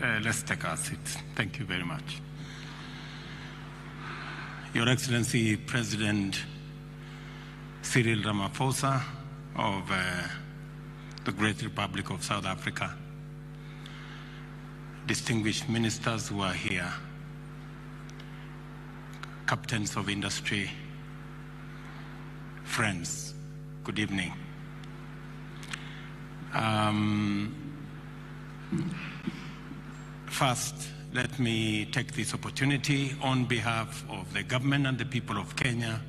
Let's take our seats. Thank you very much. Your Excellency, President Cyril Ramaphosa of the Great Republic of South Africa, distinguished ministers who are here, captains of industry, friends, good evening. First, let me take this opportunity on behalf of the government and the people of Kenya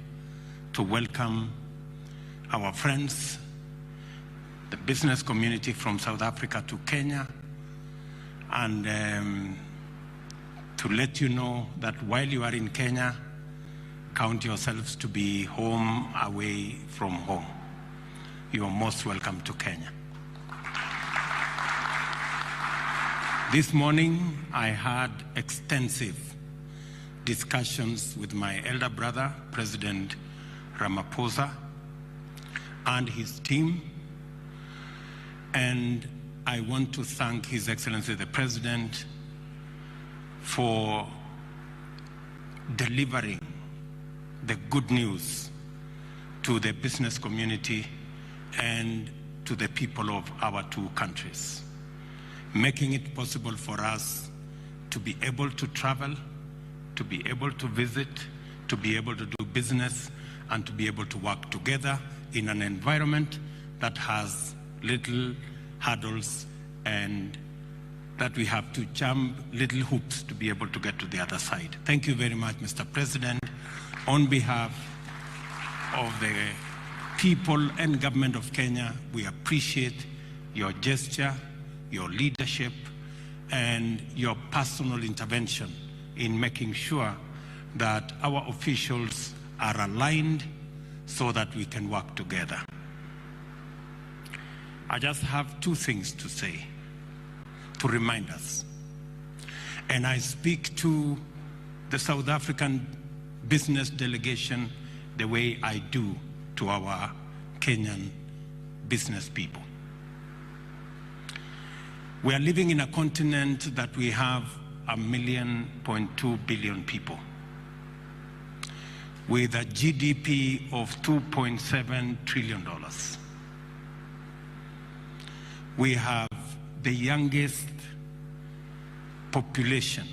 to welcome our friends, the business community from South Africa to Kenya, and to let you know that while you are in Kenya, count yourselves to be home away from home. You are most welcome to Kenya. This morning, I had extensive discussions with my elder brother, President Ramaphosa, and his team, and I want to thank His Excellency the President for delivering the good news to the business community and to the people of our two countries, making it possible for us to be able to travel, to be able to visit, to be able to do business, and to be able to work together in an environment that has little hurdles and that we have to jump little hoops to be able to get to the other side. Thank you very much, Mr. President. On behalf of the people and government of Kenya, we appreciate your gesture, your leadership, and your personal intervention in making sure that our officials are aligned so that we can work together. I just have two things to say to remind us. And I speak to the South African business delegation the way I do to our Kenyan business people. We are living in a continent that we have 1.2 billion people with a GDP of $2.7 trillion. We have the youngest population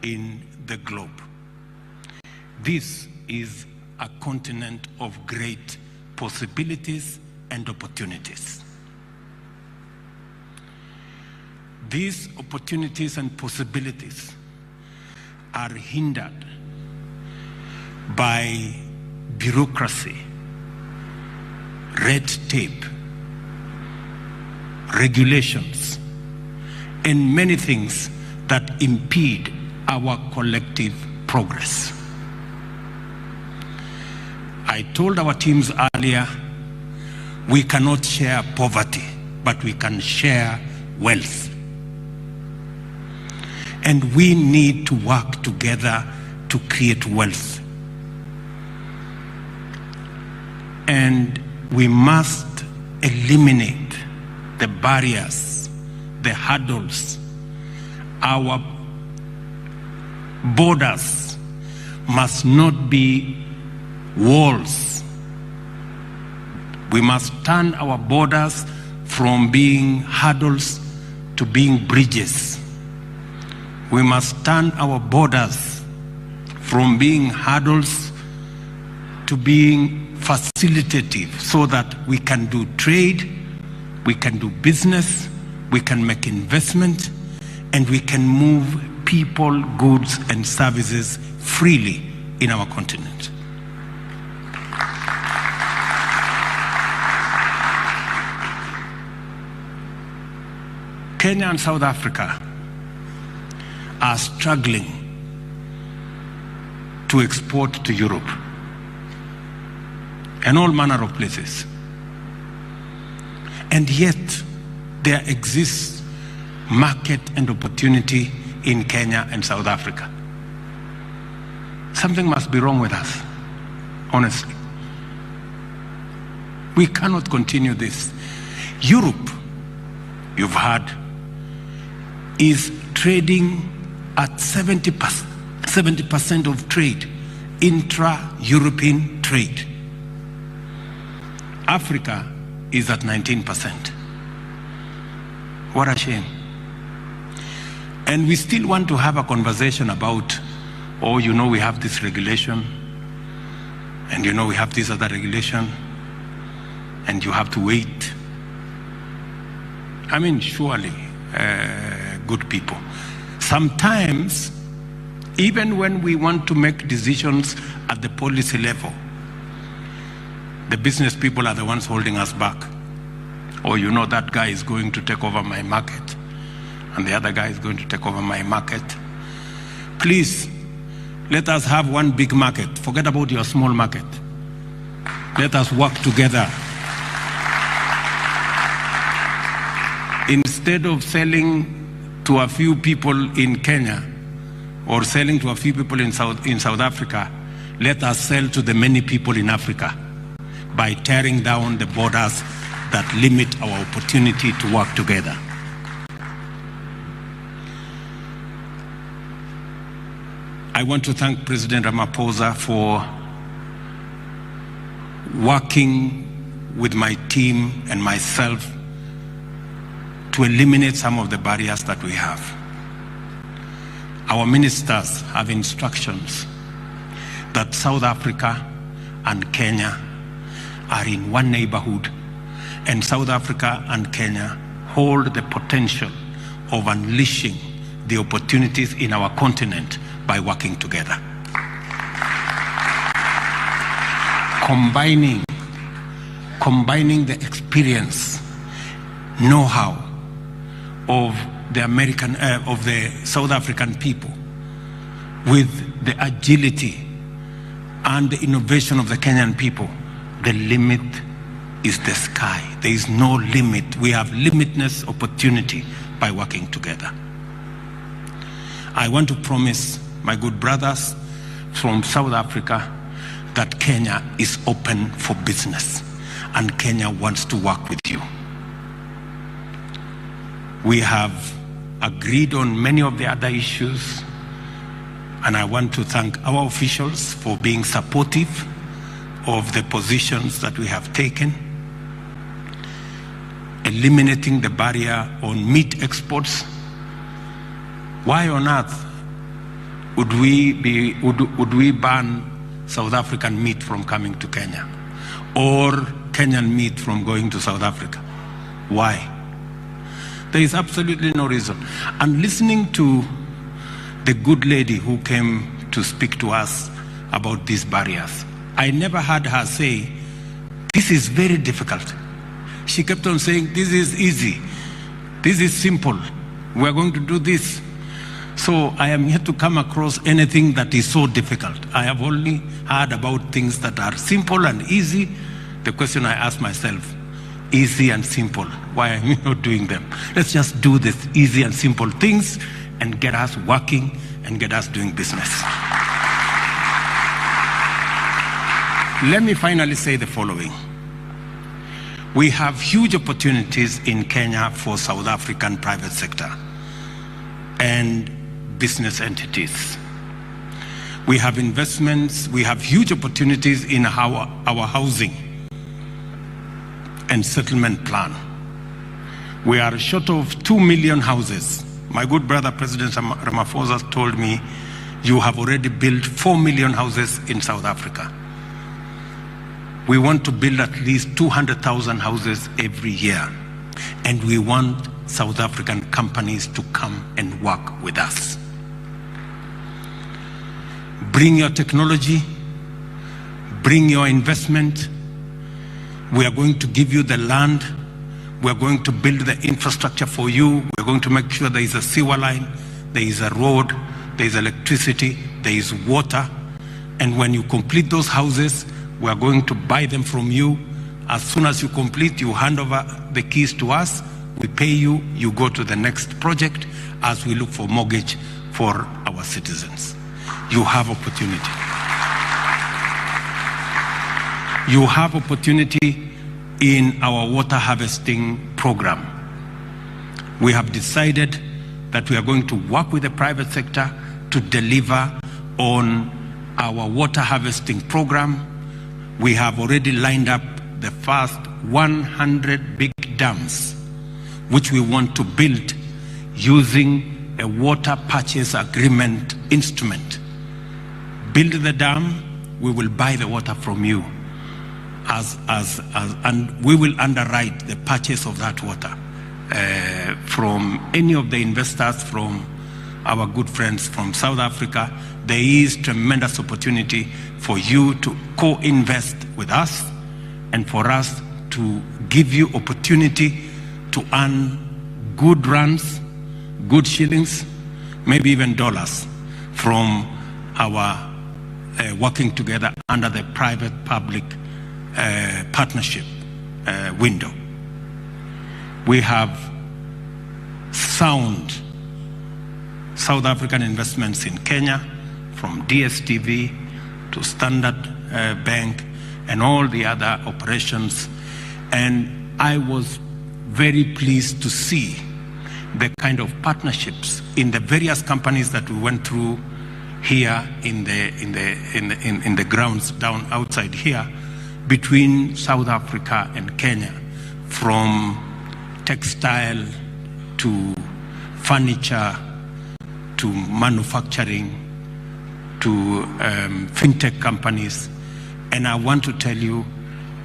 in the globe. This is a continent of great possibilities and opportunities. These opportunities and possibilities are hindered by bureaucracy, red tape, regulations, and many things that impede our collective progress. I told our teams earlier, we cannot share poverty, but we can share wealth. And we need to work together to create wealth. And we must eliminate the barriers, the hurdles. Our borders must not be walls. We must turn our borders from being hurdles to being bridges. We must turn our borders from being hurdles to being facilitative so that we can do trade, we can do business, we can make investment, and we can move people, goods, and services freely in our continent. Kenya and South Africa are struggling to export to Europe and all manner of places. And yet, there exists market and opportunity in Kenya and South Africa. Something must be wrong with us, honestly. We cannot continue this. Europe, you've heard, is trading at 70% of trade, intra-European trade. Africa is at 19%. What a shame. And we still want to have a conversation about, oh, you know, we have this regulation, and you know, we have this other regulation, and you have to wait. I mean, surely, good people. Sometimes, even when we want to make decisions at the policy level, the business people are the ones holding us back. Or, you know, that guy is going to take over my market, and the other guy is going to take over my market. Please, let us have one big market. Forget about your small market. Let us work together. Instead of selling to a few people in Kenya or selling to a few people in South Africa, let us sell to the many people in Africa by tearing down the borders that limit our opportunity to work together. I want to thank President Ramaphosa for working with my team and myself to eliminate some of the barriers that we have. Our ministers have instructions that South Africa and Kenya are in one neighborhood, and South Africa and Kenya hold the potential of unleashing the opportunities in our continent by working together. Combining the experience, know-how of the South African people with the agility and the innovation of the Kenyan people, the limit is the sky. There is no limit. We have limitless opportunity by working together. I want to promise my good brothers from South Africa that Kenya is open for business and Kenya wants to work with you. We have agreed on many of the other issues, and I want to thank our officials for being supportive of the positions that we have taken. Eliminating the barrier on meat exports. Why on earth would we ban South African meat from coming to Kenya, or Kenyan meat from going to South Africa? Why? There is absolutely no reason. And listening to the good lady who came to speak to us about these barriers, I never heard her say, this is very difficult. She kept on saying, this is easy, this is simple, we're going to do this. So I am yet to come across anything that is so difficult. I have only heard about things that are simple and easy. The question I ask myself, easy and simple, why are you not doing them? Let's just do this easy and simple things and get us working and get us doing business. Let me finally say the following. We have huge opportunities in Kenya for South African private sector and business entities. We have investments, we have huge opportunities in our housing and settlement plan. We are short of 2 million houses. My good brother, President Ramaphosa, told me, you have already built 4 million houses in South Africa. We want to build at least 200,000 houses every year. And we want South African companies to come and work with us. Bring your technology, bring your investment. We are going to give you the land. We are going to build the infrastructure for you. We are going to make sure there is a sewer line, there is a road, there is electricity, there is water. And when you complete those houses, we are going to buy them from you. As soon as you complete, you hand over the keys to us. We pay you, you go to the next project as we look for mortgage for our citizens. You have opportunity. You have opportunity in our water harvesting program. We have decided that we are going to work with the private sector to deliver on our water harvesting program. We have already lined up the first 100 big dams, which we want to build using a water purchase agreement instrument. Build the dam, we will buy the water from you, and we will underwrite the purchase of that water from any of the investors, from our good friends from South Africa. There is tremendous opportunity for you to co-invest with us and for us to give you opportunity to earn good runs, good shillings, maybe even dollars from our working together under the private-public partnership window. We have sound South African investments in Kenya, from DSTV to Standard Bank and all the other operations. And I was very pleased to see the kind of partnerships in the various companies that we went through here in the grounds down outside here between South Africa and Kenya, from textile to furniture to manufacturing to fintech companies. And I want to tell you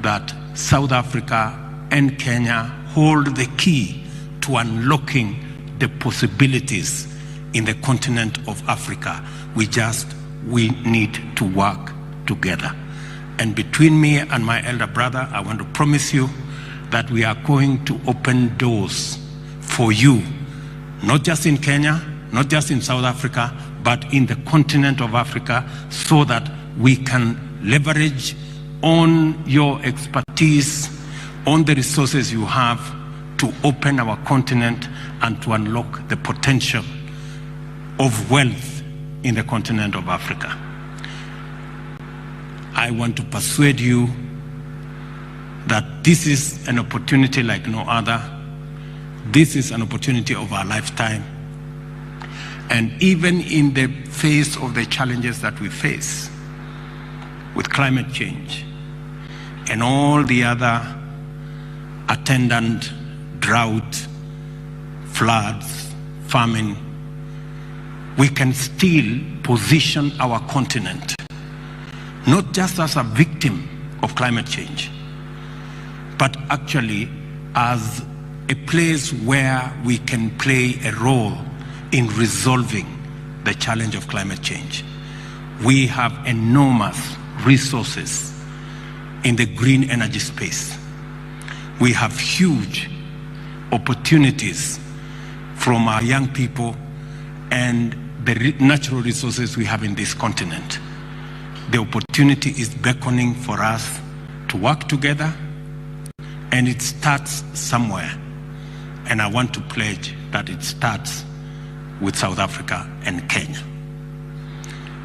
that South Africa and Kenya hold the key to unlocking the possibilities in the continent of Africa. We need to work together. And between me and my elder brother, I want to promise you that we are going to open doors for you, not just in Kenya, not just in South Africa, but in the continent of Africa, so that we can leverage on your expertise, on the resources you have to open our continent and to unlock the potential of wealth in the continent of Africa. I want to persuade you that this is an opportunity like no other. This is an opportunity of our lifetime. And even in the face of the challenges that we face with climate change and all the other attendant drought, floods, famine, we can still position our continent not just as a victim of climate change, but actually as a place where we can play a role in resolving the challenge of climate change. We have enormous resources in the green energy space. We have huge opportunities from our young people and the natural resources we have in this continent. The opportunity is beckoning for us to work together, and it starts somewhere. And I want to pledge that it starts with South Africa and Kenya.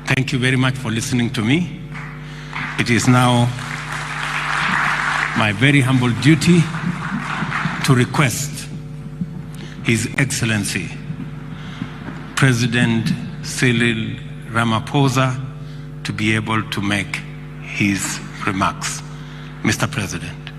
Thank you very much for listening to me. It is now my very humble duty to request His Excellency President Cyril Ramaphosa to be able to make his remarks. Mr. President.